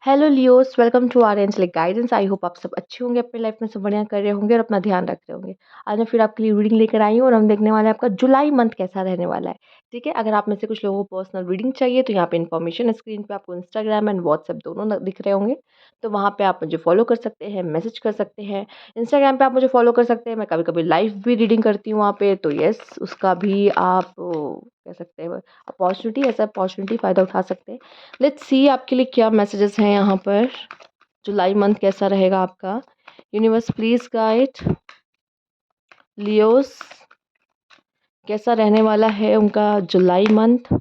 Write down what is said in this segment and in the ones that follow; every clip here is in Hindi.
Hello Leos, welcome to our angelic guidance. I hope आप सब अच्छे होंगे, अपनी लाइफ में सब बढ़िया कर रहे होंगे और अपना ध्यान रख रहे होंगे। आज मैं फिर आपके लिए रीडिंग लेकर आई हूँ और हम देखने वाले हैं आपका जुलाई मंथ कैसा रहने वाला है। ठीक है, अगर आप में से कुछ लोगों को पर्सनल रीडिंग चाहिए तो यहाँ पे इन्फॉर्मेशन स्क्रीन पे आपको इंस्टाग्राम एंड व्हाट्सएप दोनों दिख रहे होंगे। तो वहाँ पे आप मुझे फॉलो कर सकते हैं, मैसेज कर सकते हैं। इंस्टाग्राम पे आप मुझे फॉलो कर सकते हैं, मैं कभी कभी लाइव भी रीडिंग करती हूँ वहाँ पे, तो यस उसका भी आप कह सकते हैं अपॉर्चुनिटी, ऐसा अपॉर्चुनिटी फ़ायदा उठा सकते हैं। लेट्स सी आपके लिए क्या मैसेजेस हैं यहाँ पर। जुलाई मंथ कैसा रहेगा आपका? यूनिवर्स प्लीज गाइड लियोस, कैसा रहने वाला है उनका जुलाई month?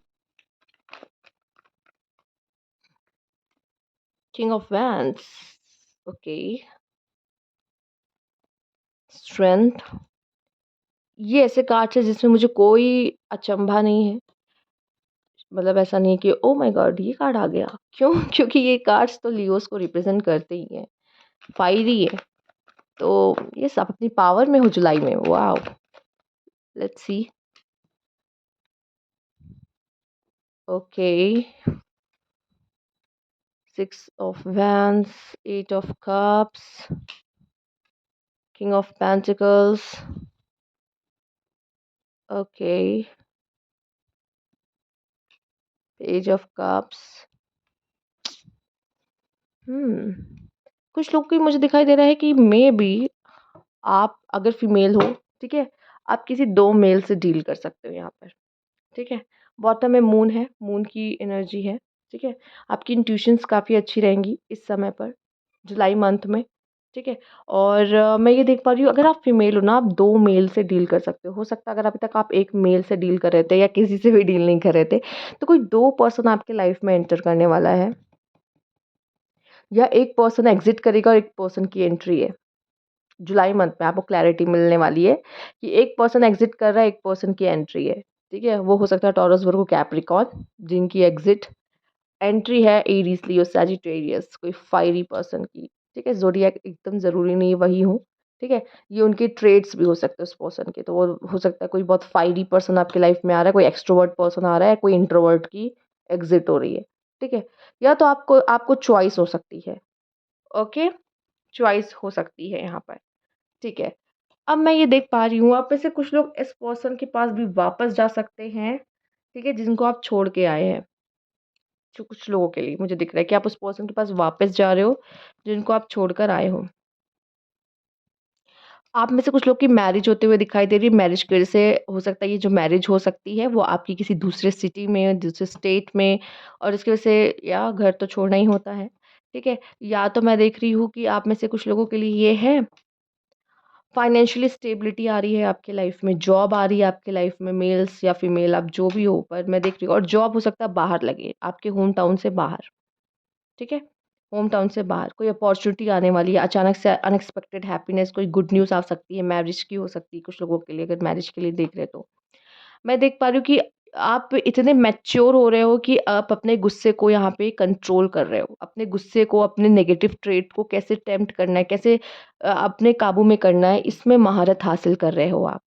King of wands, okay. Strength, ये ऐसे कार्ड्स है जिसमें मुझे कोई अचंभा नहीं है। मतलब ऐसा नहीं है कि ओ माय गॉड ये कार्ड आ गया, क्यों? क्योंकि ये कार्ड्स तो लियोस को रिप्रेजेंट करते ही हैं, फायरी है। तो ये सब अपनी पावर में हो जुलाई में, wow. Let's see. Okay, six of wands, eight of cups, king of pentacles, okay, page of cups. Hmm कुछ लोग की मुझे दिखाई दे रहा है कि मे बी आप अगर फीमेल हो, ठीक है, आप किसी दो मेल से डील कर सकते हो यहाँ पर। ठीक है, बॉटम में मून है, मून की एनर्जी है। ठीक है, आपकी इंट्यूशंस काफ़ी अच्छी रहेंगी इस समय पर, जुलाई मंथ में। ठीक है, और मैं ये देख पा रही हूँ अगर आप फीमेल हो ना, आप दो मेल से डील कर सकते हो सकता है अगर अभी तक आप एक मेल से डील कर रहे थे या किसी से भी डील नहीं कर रहे थे, तो कोई दो पर्सन आपके लाइफ में एंटर करने वाला है, या एक पर्सन एग्जिट करेगा और एक पर्सन की एंट्री है। जुलाई मंथ में आपको क्लैरिटी मिलने वाली है कि एक पर्सन एग्जिट कर रहा है, एक पर्सन की एंट्री है। ठीक है, वो हो सकता है टॉरस, वर्गो, कैप्रिकॉर्न, जिनकी एग्जिट एंट्री है एरीज, लियो, सैजिटेरियस, कोई फायरी पर्सन की। ठीक है, ज़ोडिएक एकदम ज़रूरी नहीं वही हो। ठीक है, ये उनके ट्रेड्स भी हो सकते हैं उस पर्सन के, तो वो हो सकता है कोई बहुत फायरी पर्सन आपकी लाइफ में आ रहा है, कोई एक्सट्रोवर्ट पर्सन आ रहा है, कोई इंट्रोवर्ट की एग्जिट हो रही है। ठीक है, या तो आपको आपको चॉइस हो सकती है। ओके, चॉइस हो सकती है यहाँ पर। ठीक है, अब मैं ये देख पा रही हूँ आप में से कुछ लोग इस पर्सन के पास भी वापस जा सकते हैं। ठीक है, जिनको आप छोड़ के आए हैं। जो कुछ लोगों के लिए मुझे दिख रहा है कि आप उस पर्सन के पास वापस जा रहे हो जिनको आप छोड़कर आए हो। आप में से कुछ लोग की मैरिज होते हुए दिखाई दे रही है। मैरिज के से हो सकता है ये जो मैरिज हो सकती है वो आपकी किसी दूसरे सिटी में, दूसरे स्टेट में, और इसकी वजह से या घर तो छोड़ना ही होता है। ठीक है, या तो मैं देख रही हूँ कि आप में से कुछ लोगों के लिए ये है फाइनेंशियली स्टेबिलिटी आ रही है आपके लाइफ में, जॉब आ रही है आपके लाइफ में, मेल्स या फीमेल आप जो भी हो, पर मैं देख रही हूँ, और जॉब हो सकता है बाहर लगे, आपके होम टाउन से बाहर। ठीक है, होम टाउन से बाहर कोई अपॉर्चुनिटी आने वाली है, अचानक से अनएक्सपेक्टेड हैप्पीनेस, कोई गुड न्यूज़ आ सकती है, मैरिज की हो सकती है कुछ लोगों के लिए, अगर मैरिज के लिए देख रहे हैं तो। मैं देख पा रही हूँ कि आप इतने मैच्योर हो रहे हो कि आप अपने गुस्से को यहाँ पे कंट्रोल कर रहे हो, अपने गुस्से को, अपने नेगेटिव ट्रेट को कैसे टेम्प्ट करना है, कैसे अपने काबू में करना है, इसमें महारत हासिल कर रहे हो आप।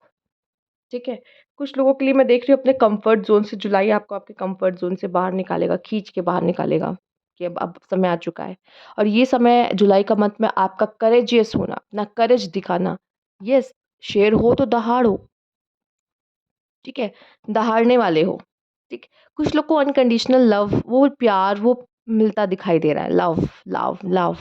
ठीक है, कुछ लोगों के लिए मैं देख रही हूँ अपने कंफर्ट ज़ोन से, जुलाई आपको आपके कंफर्ट ज़ोन से बाहर निकालेगा, खींच के बाहर निकालेगा कि अब समय आ चुका है। और ये समय जुलाई का मंथ में आपका करेजियस होना, अपना करेज दिखाना। यस, शेर हो तो दहाड़ हो। ठीक है, दहाड़ने वाले हो। ठीक, कुछ लोग को अनकंडीशनल लव, वो प्यार, वो मिलता दिखाई दे रहा है। Love, love, love,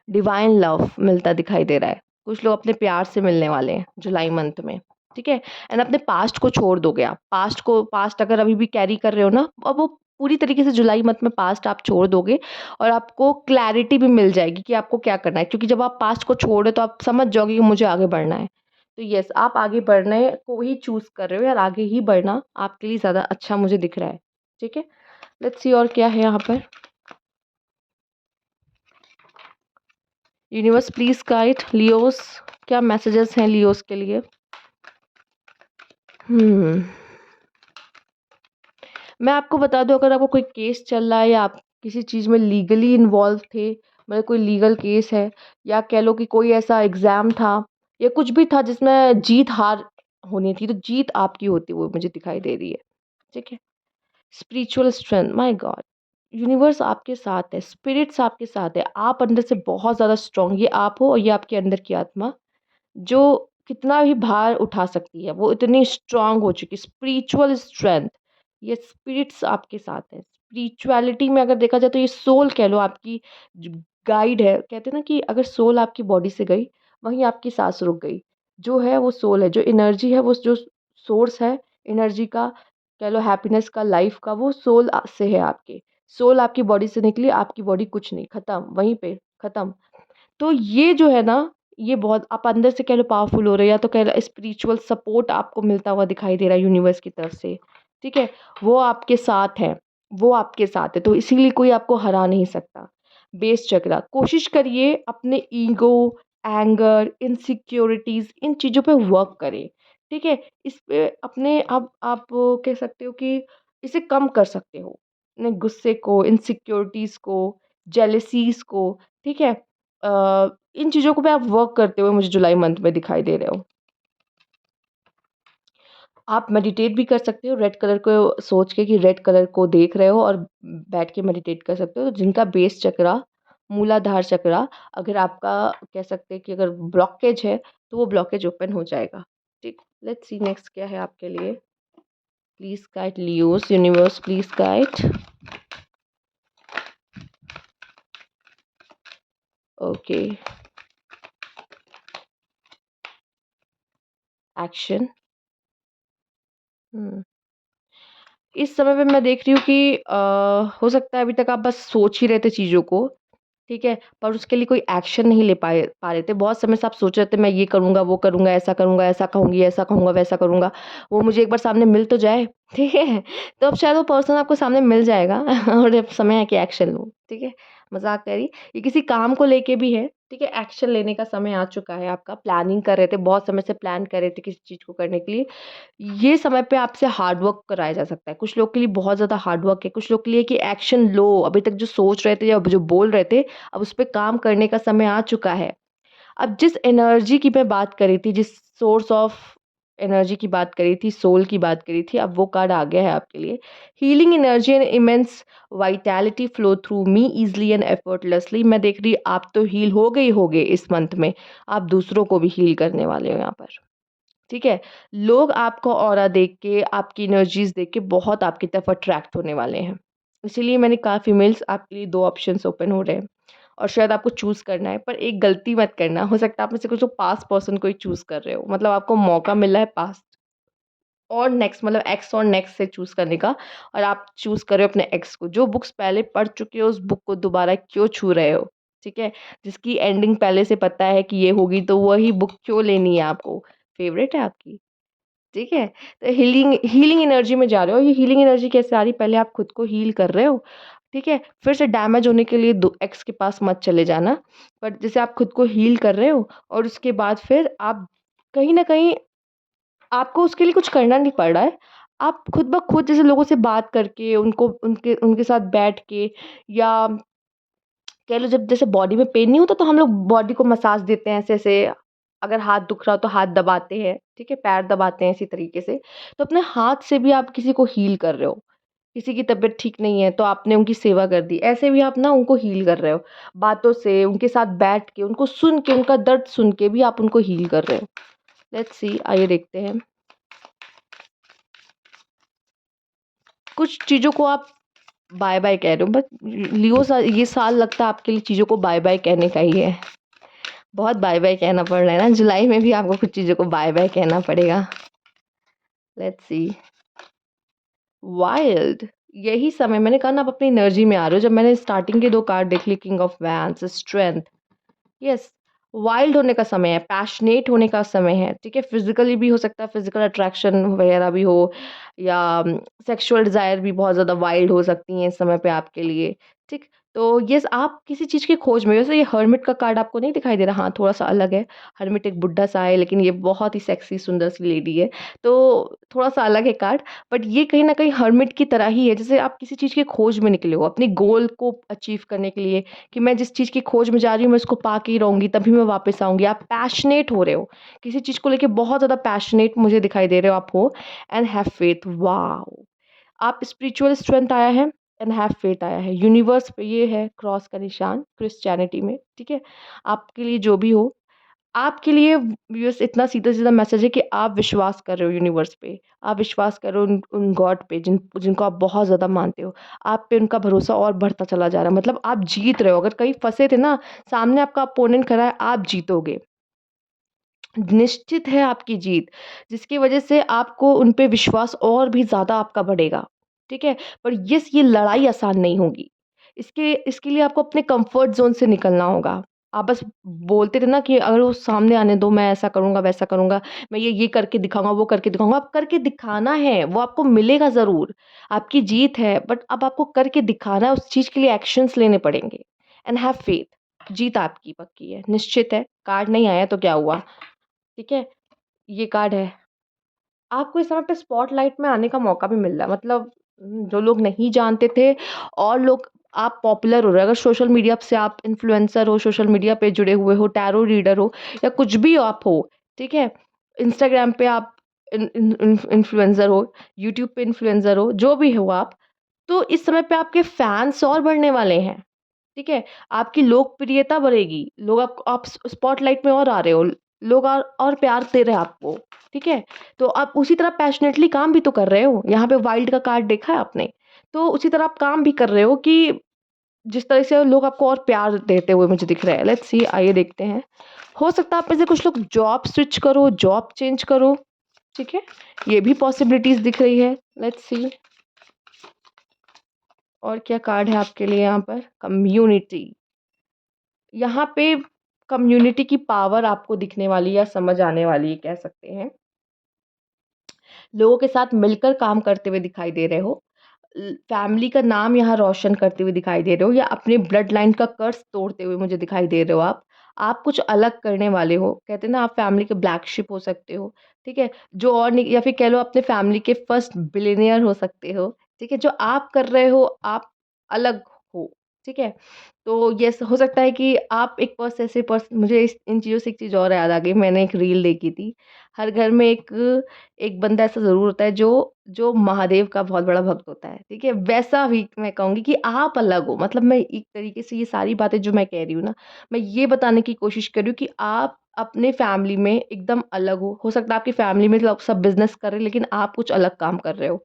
divine love मिलता दिखाई दे रहा है। कुछ लोग अपने प्यार से मिलने वाले हैं जुलाई मंथ में। ठीक है, एंड अपने पास्ट को छोड़ दोगे आप। पास्ट अगर अभी भी कैरी कर रहे हो ना, अब वो पूरी तरीके से जुलाई मंथ में पास्ट आप छोड़ दोगे, और आपको क्लैरिटी भी मिल जाएगी कि आपको क्या करना है, क्योंकि जब आप पास्ट को छोड़ रहे हो तो आप समझ जाओगे कि मुझे आगे बढ़ना है। तो यस, आप आगे बढ़ने को ही चूज़ कर रहे हो, यार आगे ही बढ़ना आपके लिए ज़्यादा अच्छा मुझे दिख रहा है। ठीक है, लेट्स सी और क्या है यहाँ पर। यूनिवर्स प्लीज गाइड लियोस, क्या मैसेजेस हैं लियोस के लिए? हम्म मैं आपको बता दूं, अगर आपको कोई केस चल रहा है या आप किसी चीज़ में लीगली इन्वॉल्व थे, मतलब कोई लीगल केस है, या कह लो कि कोई ऐसा एग्ज़ाम था या कुछ भी था जिसमें जीत हार होनी थी, तो जीत आपकी होती हुई मुझे दिखाई दे रही है। ठीक है, spiritual strength, my God, universe आपके साथ है, स्पिरिट्स आपके साथ है, आप अंदर से बहुत ज़्यादा स्ट्रॉन्ग, ये आप हो और ये आपके अंदर की आत्मा जो कितना भी भार उठा सकती है, वो इतनी स्ट्रांग हो चुकी है, स्पिरिचुअल स्ट्रेंथ, ये स्पिरिट्स आपके साथ है। स्पिरिचुअलिटी में अगर देखा जाए तो ये सोल कह लो आपकी गाइड है। कहते हैं ना कि अगर सोल आपकी बॉडी से गई, वहीं आपकी सांस रुक गई। जो है वो सोल है, जो एनर्जी है, वो जो सोर्स है एनर्जी का, कह लो हैप्पीनेस का, लाइफ का, वो सोल से है आपके। सोल आपकी बॉडी से निकली, आपकी बॉडी कुछ नहीं, खत्म, वहीं पे खत्म। तो ये जो है ना, ये बहुत आप अंदर से कह लो पावरफुल हो रहे हैं, या तो कह लो स्पिरिचुअल सपोर्ट आपको मिलता हुआ दिखाई दे रहा है यूनिवर्स की तरफ से, ठीक है? वो आपके साथ है, वो आपके साथ है, तो इसीलिए कोई आपको हरा नहीं सकता। बेस चक्रा, कोशिश करिए अपने ईगो, एंगर, इनसिक्योरिटीज़ इन चीज़ों पे वर्क करें, ठीक है? इस पे अपने आप कह सकते हो कि इसे कम कर सकते हो। अपने गुस्से को, इनसिक्योरिटीज़ को, जेलसीज़ को, ठीक है? इन चीज़ों को पे आप वर्क करते हुए मुझे जुलाई मंथ में दिखाई दे रहे हो। आप मेडिटेट भी कर सकते हो, रेड कलर को सोच के कि रेड कलर को देख रहे हो और बैठ के मेडिटेट कर सकते हो। तो जिनका बेस चक्रा, मूलाधार चक्रा, अगर आपका कह सकते हैं कि अगर ब्लॉकेज है, तो वो ब्लॉकेज ओपन हो जाएगा। ठीक, लेट्स सी नेक्स्ट क्या है आपके लिए। Please guide Leos, universe please guide. Okay, action. हुँ। इस समय पे मैं देख रही हूँ कि हो सकता है अभी तक आप बस सोच ही रहे थे चीज़ों को, ठीक है? पर उसके लिए कोई एक्शन नहीं ले पा रहे थे। बहुत समय से आप सोच रहे थे मैं ये करूँगा, वो करूँगा, ऐसा करूँगा, ऐसा कहूँगी, ऐसा कहूँगा, वैसा करूँगा। वो मुझे एक बार सामने मिल तो जाए, ठीक है? तो अब शायद वो पर्सन आपको सामने मिल जाएगा और अब समय है कि एक्शन लो, ठीक है? मज़ाक कर रही। ये किसी काम को लेके भी है, ठीक है? एक्शन लेने का समय आ चुका है आपका। प्लानिंग कर रहे थे, बहुत समय से प्लान कर रहे थे किसी चीज़ को करने के लिए। ये समय पे आपसे हार्ड वर्क कराया जा सकता है। कुछ लोग के लिए बहुत ज़्यादा हार्ड वर्क है, कुछ लोग के लिए कि एक्शन लो, अभी तक जो सोच रहे थे या जो बोल रहे थे, अब उस पे काम करने का समय आ चुका है। अब जिस एनर्जी की मैं बात कर रही थी, जिस सोर्स ऑफ एनर्जी की बात करी थी, सोल की बात करी थी, अब वो कार्ड आ गया है आपके लिए। Healing energy and immense vitality flow through me easily and effortlessly. मैं देख रही आप तो हील हो गए ही होगे इस मंथ में, आप दूसरों को भी हील करने वाले हो यहाँ पर। ठीक है? लोग आपका ऑरा देख के, आपकी एनर्जीज़ देख के बहुत आपकी तरफ अट्रैक्ट होने वाले हैं। इसीलिए मैंने कहा फीमेल्स आपके लिए 2 ऑप्शंस ओपन हो रहे हैं और शायद आपको चूज़ करना है, पर एक गलती मत करना। हो सकता है आप में से कुछ लोग पास्ट पर्सन को ही चूज़ कर रहे हो। मतलब आपको मौका मिला है पास्ट और नेक्स्ट, मतलब एक्स और नेक्स्ट से चूज़ करने का, और आप चूज़ कर रहे हो अपने एक्स को। जो बुक्स पहले पढ़ चुके हो, उस बुक को दोबारा क्यों छू रहे हो? ठीक है? जिसकी एंडिंग पहले से पता है कि ये होगी, तो वही बुक क्यों लेनी है आपको? फ़ेवरेट है आपकी? ठीक है? तो हीलिंग हीलिंग एनर्जी में जा रहे हो। ये हीलिंग एनर्जी कैसे आ रही है? पहले आप खुद को हील कर रहे हो, ठीक है? फिर से डैमेज होने के लिए दो एक्स के पास मत चले जाना। बट जैसे आप खुद को हील कर रहे हो और उसके बाद फिर आप कहीं न कहीं आपको उसके लिए कुछ करना नहीं पड़ रहा है। आप खुद ब खुद जैसे लोगों से बात करके, उनको उनके उनके साथ बैठ के, या कह लो जब जैसे बॉडी में पेन नहीं होता तो हम लोग बॉडी को मसाज देते हैं ऐसे-ऐसे, अगर हाथ दुख रहा हो तो हाथ दबाते हैं, ठीक है? पैर दबाते हैं इसी तरीके से। तो अपने हाथ से भी आप किसी को हील कर रहे हो। किसी की तबीयत ठीक नहीं है तो आपने उनकी सेवा कर दी। ऐसे भी आप ना उनको हील कर रहे हो। बातों से, उनके साथ बैठ के, उनको सुन के, उनका दर्द सुन के भी आप उनको हील कर रहे हो। लेट्स सी, आइए देखते हैं। कुछ चीज़ों को आप बाय-बाय कह रहे हो, बट लियो ये साल लगता है आपके लिए चीज़ों को बाय-बाय कहने का ही है। बहुत बाय-बाय कहना पड़ रहा है ना, जुलाई में भी आपको कुछ चीज़ों को बाय-बाय कहना पड़ेगा। Let's see. वाइल्ड, यही समय मैंने कहा ना आप अपनी एनर्जी में आ रहे हो। जब मैंने स्टार्टिंग के 2 कार्ड देख लिए, king of wands, strength, yes, wild होने का समय है, पैशनेट होने का समय है, ठीक है? फिज़िकली भी हो सकता है, फिज़िकल अट्रैक्शन वगैरह भी हो, या सेक्सुअल डिज़ायर भी बहुत ज़्यादा वाइल्ड हो सकती हैं इस समय पे आपके लिए, ठीक? तो यस, आप किसी चीज़ की खोज में, वैसे ये हर्मिट का कार्ड आपको नहीं दिखाई दे रहा? हाँ, थोड़ा-सा अलग है। हर्मिट एक बुड्ढा-सा है, लेकिन ये बहुत ही सेक्सी सुंदर-सी लेडी है, तो थोड़ा-सा अलग है कार्ड। बट ये कहीं न कहीं हर्मिट की तरह ही है, जैसे आप किसी चीज़ की खोज में निकले हो, अपने गोल को अचीव करने के लिए, कि मैं जिस चीज़ की खोज में जा रही हूँ मैं उसको पा के ही रहूँगी, तभी मैं वापस आऊँगी। आप पैशनेट हो रहे हो, किसी चीज़ को लेके बहुत ज़्यादा पैशनेट मुझे दिखाई दे रहे हो आप हो, एंड हैव फेथ, वॉव! आप स्पिरिचुअल स्ट्रेंथ आया है, एंड हैव फेथ आया है। यूनिवर्स पे ये है क्रॉस का निशान क्रिश्चियनिटी में, ठीक है? आपके लिए जो भी हो, आपके लिए बस इतना सीधा-सीधा मैसेज है कि आप विश्वास कर रहे हो यूनिवर्स पे, आप विश्वास कर रहे हो उन उन गॉड पे जिनको आप बहुत ज़्यादा मानते हो। आप पे उनका भरोसा और बढ़ता चला जा रहा है, मतलब आप जीत रहे हो। अगर कहीं फँसे थे ना, सामने आपका अपोनेंट खड़ा है, आप जीतोगे। निश्चित है आपकी जीत, जिसकी वजह से आपको उन पे विश्वास और भी ज़्यादा आपका बढ़ेगा, ठीक है? पर ये लड़ाई आसान नहीं होगी। इसके इसके लिए आपको अपने कम्फ़र्ट ज़ोन से निकलना होगा। आप बस बोलते थे ना कि अगर वो सामने आने दो, मैं ऐसा करूँगा, वैसा करूँगा, मैं ये करके दिखाऊँगा, वो करके दिखाऊँगा। आप करके दिखाना है, वो आपको मिलेगा ज़रूर। आपकी जीत है, बट अब आपको करके दिखाना है, उस चीज़ के लिए एक्शन्स लेने पड़ेंगे। एंड हैव फेथ, जीत आपकी पक्की है, निश्चित है। कार्ड नहीं आया तो क्या हुआ, ठीक है? ये कार्ड है। आपको इस समय पे स्पॉटलाइट में आने का मौका भी मिल रहा है, मतलब जो लोग नहीं जानते थे और लोग आप पॉपुलर हो रहे हो। अगर सोशल मीडिया से आप इन्फ्लुएंसर हो, सोशल मीडिया पे जुड़े हुए हो, टैरो रीडर हो या कुछ भी आप हो, ठीक है? इंस्टाग्राम पे आप इन्फ्लुएंसर हो, यूट्यूब पे इन्फ्लुएंसर हो, जो भी हो आप, तो इस समय पे आपके फैन्स और बढ़ने वाले हैं। ठीक है? आपकी लोकप्रियता बढ़ेगी, लोग आप स्पॉटलाइट में और आ रहे हो, लोग और प्यार दे रहे हैं आपको, ठीक है? तो आप उसी तरह पैशनेटली काम भी तो कर रहे हो, यहाँ पे वाइल्ड का कार्ड देखा है आपने? तो उसी तरह आप काम भी कर रहे हो कि जिस तरह से लोग आपको और प्यार देते हुए मुझे दिख रहा है। लेट्स सी, आइए देखते हैं। हो सकता है आप में से कुछ लोग जॉब स्विच करो, जॉब चेंज करो, ठीक है? ये भी पॉसिबिलिटीज़ दिख रही है। लेट्स सी और क्या कार्ड है आपके लिए यहाँ पर? कम्युनिटी। यहाँ पे कम्युनिटी की पावर आपको दिखने वाली या समझ आने वाली है, कह सकते हैं। लोगों के साथ मिलकर काम करते हुए दिखाई दे रहे हो। फैमिली का नाम यहाँ रोशन करते हुए दिखाई दे रहे हो या अपने ब्लड लाइन का कर्स तोड़ते हुए मुझे दिखाई दे रहे हो आप। आप कुछ अलग करने वाले हो। कहते हैं ना, आप फैमिली के ब्लैक शिप हो सकते हो, ठीक है? जो और नहीं, या फिर कह लो अपने फैमिली के फर्स्ट बिलियनियर हो सकते हो, ठीक है? जो आप कर रहे हो, आप अलग हो, ठीक है? तो यस, हो सकता है कि आप एक ऐसे मुझे इस इन चीज़ों से एक चीज़ और याद आ गई, मैंने एक रील देखी थी। हर घर में एक एक बंदा ऐसा ज़रूर होता है जो जो महादेव का बहुत बड़ा भक्त होता है, ठीक है? वैसा भी मैं कहूँगी कि आप अलग हो, मतलब मैं एक तरीके से ये सारी बातें जो मैं कह रही हूँ ना, मैं ये बताने की कोशिश कर रही हूँ कि आप अपने फैमिली में एकदम अलग हो। हो सकता है आपकी फैमिली में लोग सब बिज़नेस कर रहे हैं, लेकिन आप कुछ अलग काम कर रहे हो,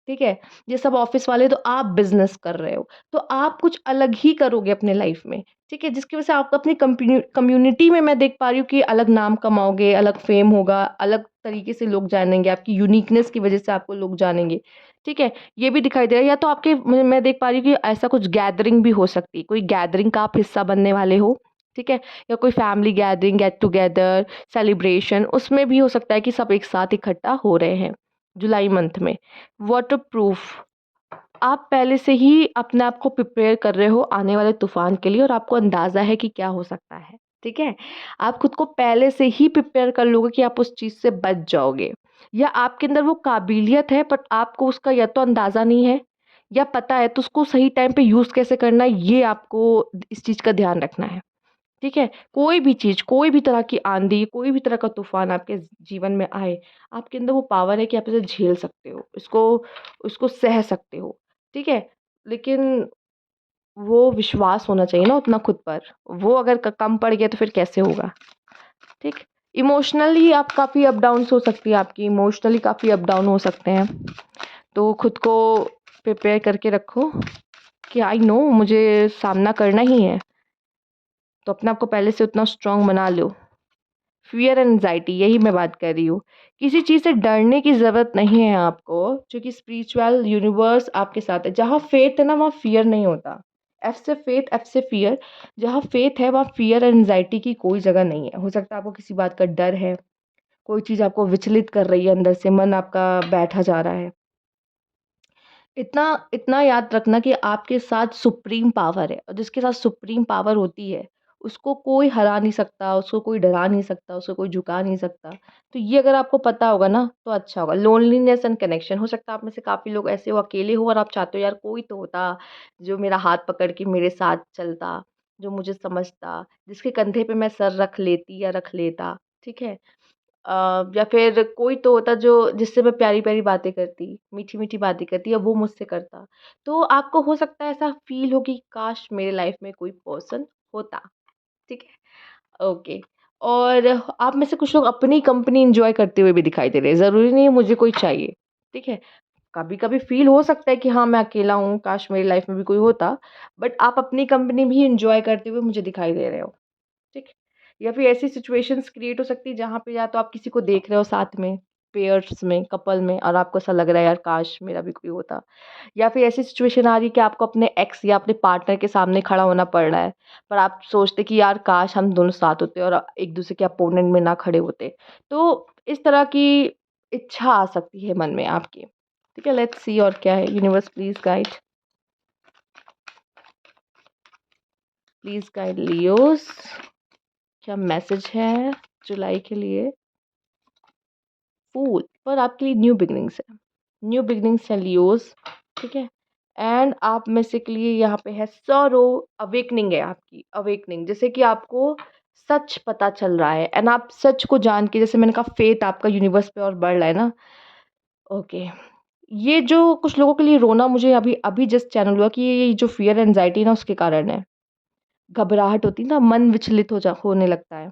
ठीक है? ये सब ऑफ़िस वाले, तो आप बिज़नेस कर रहे हो, तो आप कुछ अलग ही करोगे अपने लाइफ़ में, ठीक है? जिसकी वजह से आप अपनी कम्युनिटी में मैं देख पा रही हूँ कि अलग नाम कमाओगे, अलग फ़ेम होगा, अलग तरीके से लोग जानेंगे, आपकी यूनिकनेस की वजह से आपको लोग जानेंगे, ठीक है? ये भी दिखाई दे रहा है, या तो आपके मैं देख पा रही हूँ कि ऐसा कुछ गैदरिंग भी हो सकती है, कोई गैदरिंग का आप हिस्सा बनने वाले हो, ठीक है? या कोई family gathering, get together, celebration, उसमें भी हो सकता है कि सब एक साथ इकट्ठा हो रहे हैं, जुलाई मंथ में। वाटरप्रूफ, आप पहले से ही अपने आप को प्रिपेयर कर रहे हो आने वाले तूफ़ान के लिए और आपको अंदाज़ा है कि क्या हो सकता है, ठीक है? आप खुद को पहले से ही प्रिपेयर कर लोगे कि आप उस चीज़ से बच जाओगे, या आपके अंदर वो काबिलियत है बट आपको उसका या तो अंदाज़ा नहीं है या पता है, तो उसको सही टाइम पे यूज़ कैसे करना है, ये आपको इस चीज़ का ध्यान रखना है। ठीक है? कोई भी चीज़, कोई भी तरह की आँधी, कोई भी तरह का तूफ़ान आपके जीवन में आए, आपके अंदर वो पावर है कि आप इसे झेल सकते हो, उसको सह सकते हो, ठीक है? लेकिन वो विश्वास होना चाहिए ना उतना खुद पर, वो अगर क कम पड़ गया तो फिर कैसे होगा, ठीक? इमोशनली आप काफ़ी अप डाउन्स हो सकती है आपकी, इमोशनली काफ़ी अप डाउन हो सकते हैं, तो खुद को प्रिपेयर करके रखो कि आई नो मुझे सामना करना ही है, तो अपने आप को पहले से उतना स्ट्रॉन्ग बना लो। फ़ियर एंग्ज़ायटी, यही मैं बात कर रही हूँ। किसी चीज़ से डरने की ज़रूरत नहीं है आपको, क्योंकि स्पिरिचुअल यूनिवर्स आपके साथ है। जहाँ फ़ेथ है ना, वहाँ फ़ियर नहीं होता। एफ से फ़ेथ, एफ से फ़ियर। जहाँ फ़ेथ है, वहाँ फ़ियर एंग्ज़ायटी की कोई जगह नहीं है। हो सकता है आपको किसी बात का डर है, कोई चीज़ आपको विचलित कर रही है अंदर से, मन आपका बैठा जा रहा है। इतना इतना याद रखना कि आपके साथ सुप्रीम पावर है, और जिसके साथ सुप्रीम पावर होती है, उसको कोई हरा नहीं सकता, उसको कोई डरा नहीं सकता, उसको कोई झुका नहीं सकता। तो ये अगर आपको पता होगा ना, तो अच्छा होगा। लोनलीनेस एंड कनेक्शन, हो सकता है आप में से काफ़ी लोग ऐसे हो, अकेले हो और आप चाहते हो यार कोई तो होता, जो मेरा हाथ पकड़ के मेरे साथ चलता, जो मुझे समझता, जिसके कंधे पे मैं सर रख लेती या रख लेता, ठीक है? या फिर कोई तो होता जो जिससे मैं प्यारी-प्यारी बातें करती, मीठी-मीठी बातें करती या वो मुझसे करता। तो आपको हो सकता है ऐसा फ़ील हो कि काश मेरे लाइफ़ में कोई पर्सन होता, ठीक है? ओके। और आप में से कुछ लोग अपनी कंपनी एन्जॉय करते हुए भी दिखाई दे रहे हैं, ज़रूरी नहीं है मुझे कोई चाहिए, ठीक है? कभी-कभी फ़ील हो सकता है कि हाँ, मैं अकेला हूँ, काश मेरी लाइफ़ में भी कोई होता, बट आप अपनी कंपनी भी एन्जॉय करते हुए मुझे दिखाई दे रहे हो। ठीक है? या फिर ऐसी सिचुएशंस क्रिएट हो सकती है जहाँ पे या तो आप किसी को देख रहे हो साथ में, पेयर्स में, कपल में और आपको ऐसा लग रहा है यार काश मेरा भी कोई होता। या फिर ऐसी सिचुएशन आ रही है कि आपको अपने एक्स या अपने पार्टनर के सामने खड़ा होना पड़ रहा है, पर आप सोचते कि यार काश हम दोनों साथ होते और एक-दूसरे के अपोनेंट में ना खड़े होते। तो इस तरह की इच्छा आ सकती है मन में आपके। ठीक है, लेट्स सी और क्या है। Universe please guide Leos. क्या मैसेज है जुलाई के लिए? फूल पर आपके लिए न्यू बिगिनिंग्स है। न्यू बिगिनिंग्स है लियोज़, ठीक है? एंड आप में से के लिए यहाँ पे है सॉरो, अवेकनिंग है आपकी, अवेकनिंग जैसे कि आपको सच पता चल रहा है एंड आप सच को जान के जैसे मैंने कहा फेथ आपका यूनिवर्स पे और बढ़ रहा है ना, ओके। ये जो कुछ लोगों के लिए रोना मुझे अभी अभी जस्ट चैनल हुआ कि ये जो फ़ियर एंग्ज़ायटी है ना उसके कारण है। घबराहट होती है ना, मन विचलित होने लगता है।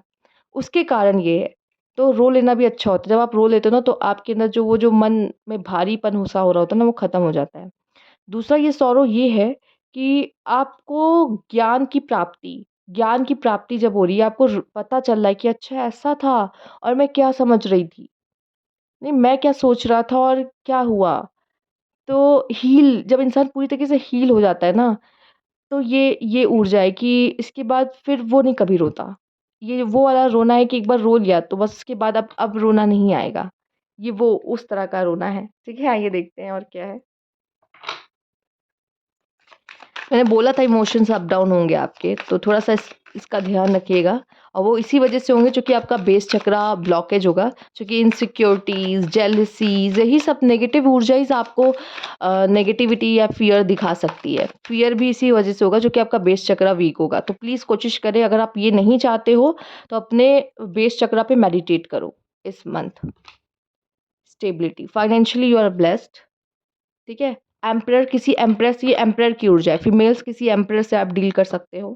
उसके कारण ये है। तो रो लेना भी अच्छा होता है। जब आप रो लेते हो ना तो आपके अंदर जो वो जो मन में भारीपन सा हो रहा होता है ना वो ख़त्म हो जाता है। दूसरा ये सॉरो ये है कि आपको ज्ञान की प्राप्ति जब हो रही है आपको पता चल रहा है कि अच्छा ऐसा था और मैं क्या समझ रही थी। नहीं मैं क्या सोच रहा था और क्या हुआ। तो हील जब इंसान पूरी तरीके से हील हो जाता है ना तो ये ऊर्जा है कि इसके बाद फिर वो नहीं कभी रोता। ये वो वाला रोना है कि एक बार रो लिया तो बस उसके बाद अब रोना नहीं आएगा। ये वो उस तरह का रोना है। ठीक है, आइए देखते हैं और क्या है। मैंने बोला था इमोशंस अप डाउन होंगे आपके, तो थोड़ा-सा इसका ध्यान रखिएगा और वो इसी वजह से होंगे क्योंकि आपका बेस चक्रा ब्लॉकेज होगा, क्योंकि इनसिक्योरिटीज़, जेलसीज़ यही सब नेगेटिव ऊर्जाइज़ आपको नेगेटिविटी या फ़ियर दिखा सकती है। फ़ियर भी इसी वजह से होगा जो कि आपका बेस चक्रा वीक होगा। तो प्लीज़ कोशिश करें अगर आप ये नहीं चाहते हो, तो अपने बेस चक्रा पे मेडिटेट करो इस month. Stability, financially you are blessed. ठीक है? एम्परर किसी एम्प्रेस ये एम्परर की ऊर्जा है, फीमेल्स किसी एम्परर से आप डील कर सकते हो,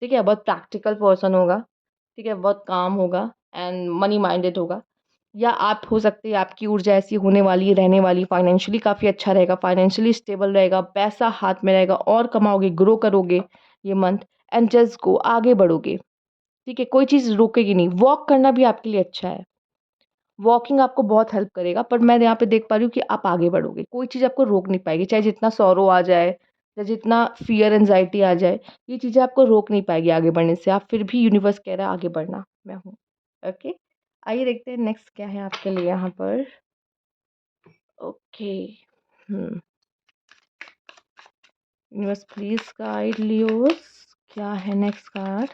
ठीक है? बहुत प्रैक्टिकल पर्सन होगा, ठीक है? बहुत काम होगा एंड मनी माइंडेड होगा या आप हो सकते हैं आपकी ऊर्जा ऐसी होने वाली है, रहने वाली, फाइनेंशियली काफ़ी अच्छा रहेगा, फाइनेंशियली स्टेबल रहेगा, पैसा हाथ में रहेगा और कमाओगे, ग्रो करोगे ये मंथ एंड जस्ट गो आगे बढ़ोगे, ठीक है? कोई चीज़ रोकेगी नहीं, वॉक करना भी आपके लिए अच्छा है। वॉकिंग आपको बहुत हेल्प करेगा, पर मैं यहाँ पे देख पा रही हूँ कि आप आगे बढ़ोगे। कोई चीज़ आपको रोक नहीं पाएगी, चाहे जितना सॉरो आ जाए, चाहे जितना फ़ियर, एंग्ज़ायटी आ जाए, ये चीज़ें आपको रोक नहीं पाएगी आगे बढ़ने से। आप फिर भी यूनिवर्स कह रहा है आगे बढ़ना, मैं हूँ। ओके? आइए देखते हैं नेक्स्ट क्या है आपके लिए यहाँ पर। Okay. Hmm. Universe please guide Leos. क्या है next card?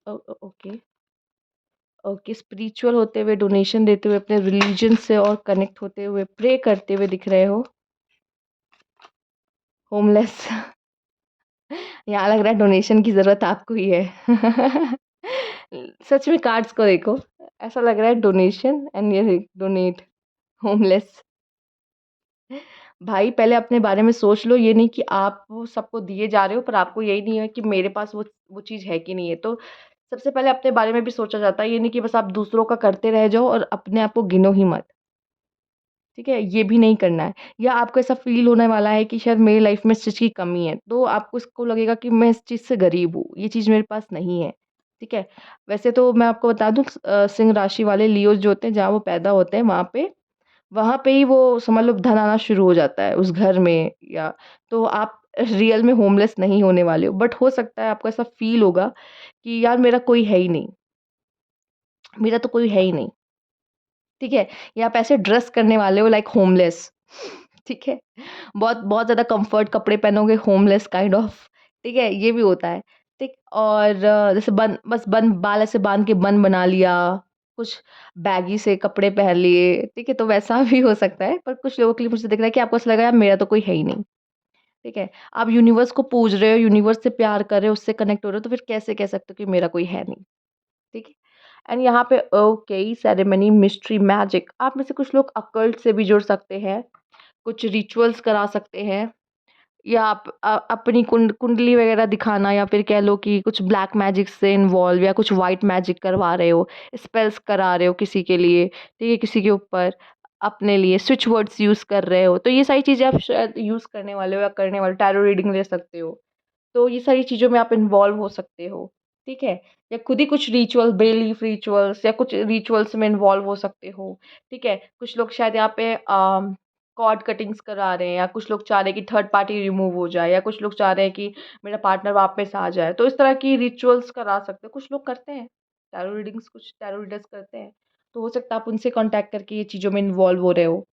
Okay. Okay, spiritual होते हुए, डोनेशन देते हुए, अपने रिलीजन से और कनेक्ट होते हुए, प्रे करते हुए दिख रहे हो। होमलेस यहाँ लग रहा है डोनेशन की ज़रूरत आपको ही है। सच में कार्ड्स को देखो, ऐसा लग रहा है डोनेशन एंड ये डोनेट, होमलेस। भाई पहले अपने बारे में सोच लो, ये नहीं कि आप वो सबको दिए जा रहे हो पर आपको यही नहीं है कि मेरे पास वो चीज़ है कि नहीं है। तो सबसे पहले अपने बारे में भी सोचा जाता है, ये नहीं कि बस आप दूसरों का करते रह जाओ और अपने आप को गिनो ही मत। ठीक है? ये भी नहीं करना है या आपको ऐसा फ़ील होने वाला है कि शायद मेरी लाइफ़ में इस चीज़ की कमी है, तो आपको इसको लगेगा कि मैं इस चीज़ से गरीब हूँ, ये चीज़ मेरे पास नहीं है। ठीक है? वैसे तो मैं आपको बता दूँ सिंह राशि वाले लियोज़ जो होते हैं, जहाँ वो पैदा होते हैं वहाँ पे ही वो समझ लो धन आना शुरू हो जाता है उस घर में या तो आप रियल में होमलेस नहीं होने वाले हो। बट हो सकता है आपको ऐसा फ़ील होगा कि यार मेरा कोई है ही नहीं, मेरा तो कोई है ही नहीं। ठीक है? या आप ऐसे ड्रेस करने वाले हो लाइक होमलेस, ठीक है? बहुत बहुत ज़्यादा कम्फर्ट कपड़े पहनोगे होमलेस काइंड ऑफ, ठीक है? ये भी होता है, ठीक? और जैसे बस बाल ऐसे बाँध के बन बना लिया, कुछ बैगी से कपड़े पहन लिए, ठीक है? तो वैसा भी हो सकता है, पर कुछ लोगों के लिए मुझे दिख रहा है कि आपको ऐसा लग रहा है यार मेरा तो कोई है ही नहीं, ठीक है? आप यूनिवर्स को पूज रहे हो, यूनिवर्स से प्यार कर रहे हो, उससे कनेक्ट हो रहे हो, तो फिर कैसे कह सकते हो कि मेरा कोई है नहीं, ठीक है? एंड यहाँ पे ओके सेरेमनी, मिस्ट्री, मैजिक, आप में से कुछ लोग अकल्ट से भी जुड़ सकते हैं, कुछ रिचुअल्स करा सकते हैं, या आप अपनी कुंडली वगैरह दिखाना, या फिर कह लो कि कुछ ब्लैक मैजिक से इन्वॉल्व, या कुछ वाइट मैजिक करवा रहे हो, स्पेल्स करा रहे हो किसी के लिए, ठीक है, किसी के ऊपर, अपने लिए स्विच वर्ड्स यूज़ कर रहे हो, तो ये सारी चीज़ें आप शायद यूज़ करने वाले हो या करने वाले, टैरो रीडिंग ले सकते हो। तो ये सारी चीज़ों में आप इन्वॉल्व हो सकते हो, ठीक है? या खुद ही कुछ रिचुअल, बे लीफ रिचुअल्स या कुछ रिचुअल्स में इन्वॉल्व हो सकते हो, ठीक है? कुछ लोग शायद यहाँ पे कॉर्ड कटिंग्स करा रहे हैं, या कुछ लोग चाह रहे हैं कि थर्ड पार्टी रिमूव हो जाए, या कुछ लोग चाह रहे हैं कि मेरा पार्टनर वापस आ जाए। तो इस तरह की रिचुअल्स करा सकते हो, कुछ लोग करते हैं, टैरो रीडिंग्स कुछ टैरो रीडर्स करते हैं। तो हो सकता है आप उनसे कॉन्टैक्ट करके ये चीज़ों में इन्वॉल्व हो रहे हो।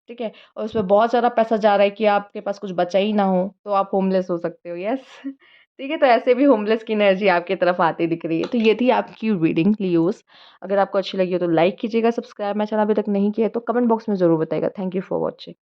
ठीक है? और उसमें बहुत ज़्यादा पैसा जा रहा है कि आपके पास कुछ बचा ही ना हो, तो आप होमलेस हो सकते हो, यस। ठीक है? तो ऐसे भी होमलेस की एनर्जी आपकी तरफ आती दिख रही है। तो ये थी आपकी रीडिंग लियोज़। अगर आपको अच्छी लगी हो तो लाइक कीजिएगा, सब्सक्राइब मेरा चैनल अभी तक नहीं किया है तो कमेंट बॉक्स में ज़रूर बताइएगा। Thank you for watching.